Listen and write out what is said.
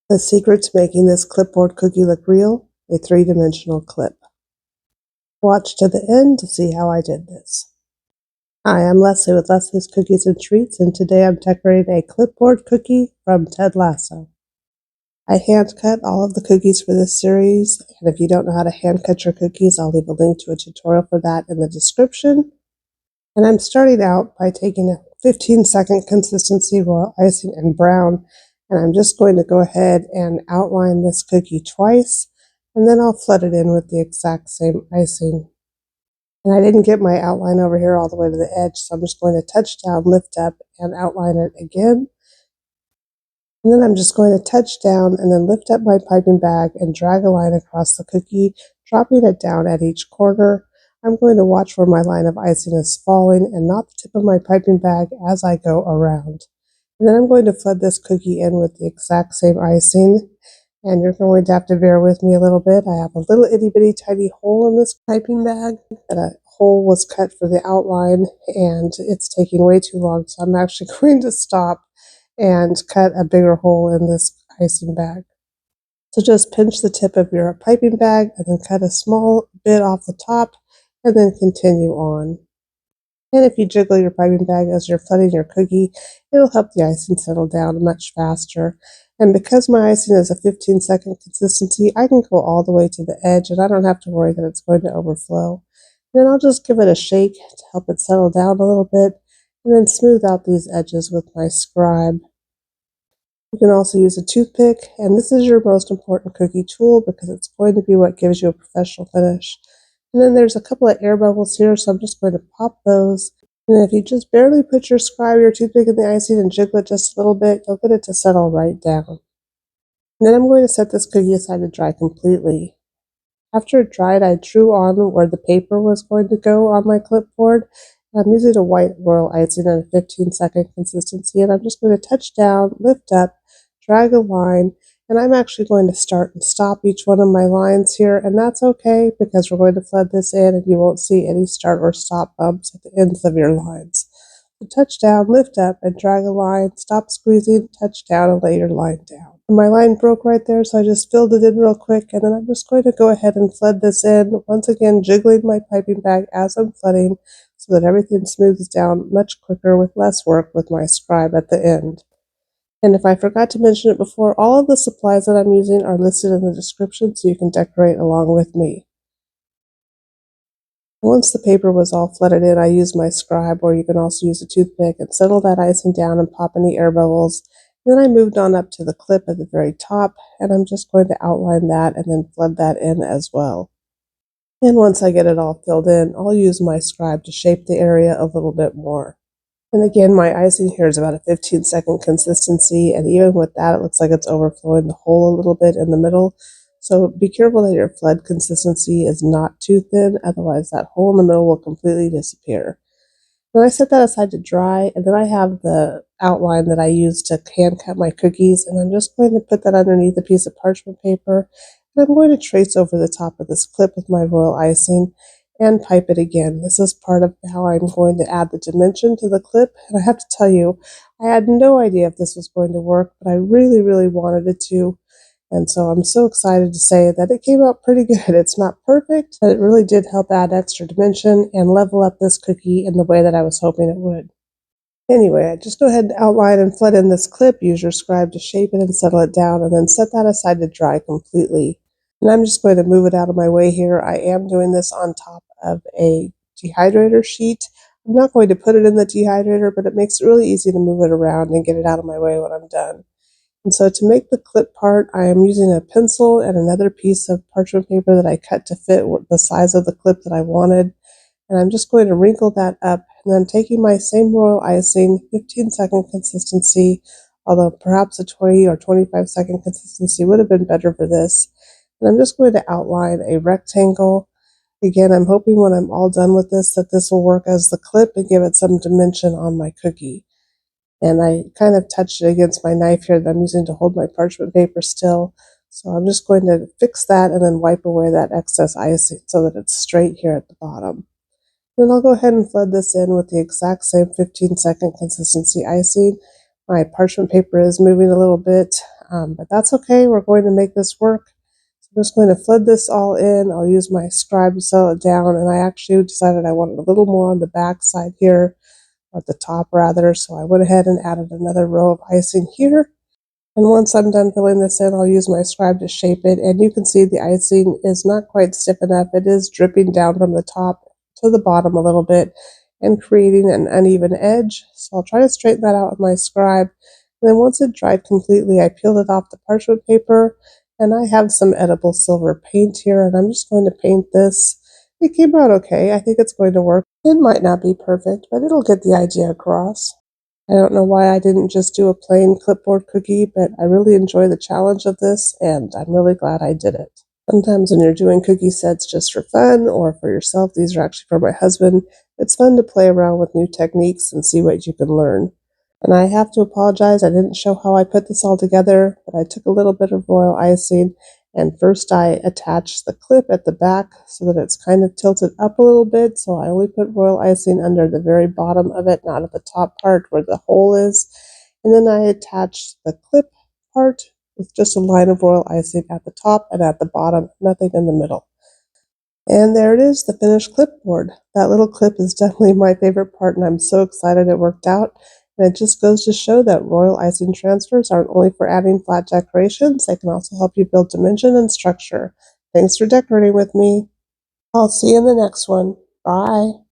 The secret to making this clipboard cookie look real, a three-dimensional clip. Watch to the end to see how I did this. Hi, I'm Leslie with Leslie's Cookies and Treats, and today I'm decorating a clipboard cookie from Ted Lasso. I hand cut all of the cookies for this series, and if you don't know how to hand cut your cookies, I'll leave a link to a tutorial for that in the description. And I'm starting out by taking a 15-second consistency royal icing and brown, and I'm just going to go ahead and outline this cookie twice, and then I'll flood it in with the exact same icing. And I didn't get my outline over here all the way to the edge, so I'm just going to touch down, lift up, and outline it again. And then I'm just going to touch down and then lift up my piping bag and drag a line across the cookie, dropping it down at each corner. I'm going to watch where my line of icing is falling and not the tip of my piping bag as I go around. And then I'm going to flood this cookie in with the exact same icing. And you're going to have to bear with me a little bit. I have a little itty bitty tiny hole in this piping bag. And a hole was cut for the outline and it's taking way too long. So I'm actually going to stop and cut a bigger hole in this icing bag. So just pinch the tip of your piping bag and then cut a small bit off the top and then continue on. And if you jiggle your piping bag as you're flooding your cookie, it'll help the icing settle down much faster. And because my icing is a 15-second consistency, I can go all the way to the edge and I don't have to worry that it's going to overflow. And then I'll just give it a shake to help it settle down a little bit and then smooth out these edges with my Scribe. You can also use a toothpick, and this is your most important cookie tool because it's going to be what gives you a professional finish. And then there's a couple of air bubbles here, so I'm just going to pop those. And then if you just barely put your Scribe, your toothpick in the icing and jiggle it just a little bit, you'll get it to settle right down. And then I'm going to set this cookie aside to dry completely. After it dried, I drew on where the paper was going to go on my clipboard. I'm using a white royal icing in a 15-second consistency, and I'm just going to touch down, lift up, drag a line, and I'm actually going to start and stop each one of my lines here, and that's okay because we're going to flood this in and you won't see any start or stop bumps at the ends of your lines. So touch down, lift up, and drag a line, stop squeezing, touch down, and lay your line down. And my line broke right there, so I just filled it in real quick, and then I'm just going to go ahead and flood this in, once again jiggling my piping bag as I'm flooding so that everything smooths down much quicker with less work with my Scribe at the end. And if I forgot to mention it before, all of the supplies that I'm using are listed in the description so you can decorate along with me. Once the paper was all flooded in, I used my Scribe, or you can also use a toothpick, and settle that icing down and pop any air bubbles. And then I moved on up to the clip at the very top, and I'm just going to outline that and then flood that in as well. And once I get it all filled in, I'll use my Scribe to shape the area a little bit more. And again, my icing here is about a 15-second consistency, and even with that, it looks like it's overflowing the hole a little bit in the middle. So be careful that your flood consistency is not too thin, otherwise that hole in the middle will completely disappear. Then I set that aside to dry, and then I have the outline that I use to hand cut my cookies, and I'm just going to put that underneath a piece of parchment paper, and I'm going to trace over the top of this clip with my royal icing and pipe it again. This is part of how I'm going to add the dimension to the clip, and I have to tell you, I had no idea if this was going to work, but I really, really wanted it to. And so I'm so excited to say that it came out pretty good. It's not perfect, but it really did help add extra dimension and level up this cookie in the way that I was hoping it would. Anyway, just go ahead and outline and flood in this clip, use your Scribe to shape it and settle it down, and then set that aside to dry completely. And I'm just going to move it out of my way here. I am doing this on top of a dehydrator sheet. I'm not going to put it in the dehydrator, but it makes it really easy to move it around and get it out of my way when I'm done. And so to make the clip part, I am using a pencil and another piece of parchment paper that I cut to fit the size of the clip that I wanted. And I'm just going to wrinkle that up. And I'm taking my same royal icing, 15-second consistency, although perhaps a 20 or 25-second consistency would have been better for this. And I'm just going to outline a rectangle. Again, I'm hoping when I'm all done with this that this will work as the clip and give it some dimension on my cookie. And I kind of touched it against my knife here that I'm using to hold my parchment paper still. So I'm just going to fix that and then wipe away that excess icing so that it's straight here at the bottom. Then I'll go ahead and flood this in with the exact same 15-second consistency icing. My parchment paper is moving a little bit. but that's okay. We're going to make this work. So I'm just going to flood this all in. I'll use my scribe to settle it down, and I actually decided I wanted a little more on the back side here, or at the top rather, so I went ahead and added another row of icing here. And once I'm done filling this in, I'll use my scribe to shape it, and you can see the icing is not quite stiff enough. It is dripping down from the top to the bottom a little bit and creating an uneven edge. So I'll try to straighten that out with my scribe. And then once it dried completely, I peeled it off the parchment paper, and I have some edible silver paint here, and I'm just going to paint this. It came out okay. I think it's going to work. It might not be perfect, but it'll get the idea across. I don't know why I didn't just do a plain clipboard cookie, but I really enjoy the challenge of this, and I'm really glad I did it. Sometimes when you're doing cookie sets just for fun or for yourself, these are actually for my husband, it's fun to play around with new techniques and see what you can learn. And I have to apologize, I didn't show how I put this all together, but I took a little bit of royal icing, and first I attached the clip at the back so that it's kind of tilted up a little bit, so I only put royal icing under the very bottom of it, not at the top part where the hole is. And then I attached the clip part with just a line of royal icing at the top and at the bottom, nothing in the middle. And there it is, the finished clipboard. That little clip is definitely my favorite part, and I'm so excited it worked out. And it just goes to show that royal icing transfers aren't only for adding flat decorations, they can also help you build dimension and structure. Thanks for decorating with me. I'll see you in the next one. Bye.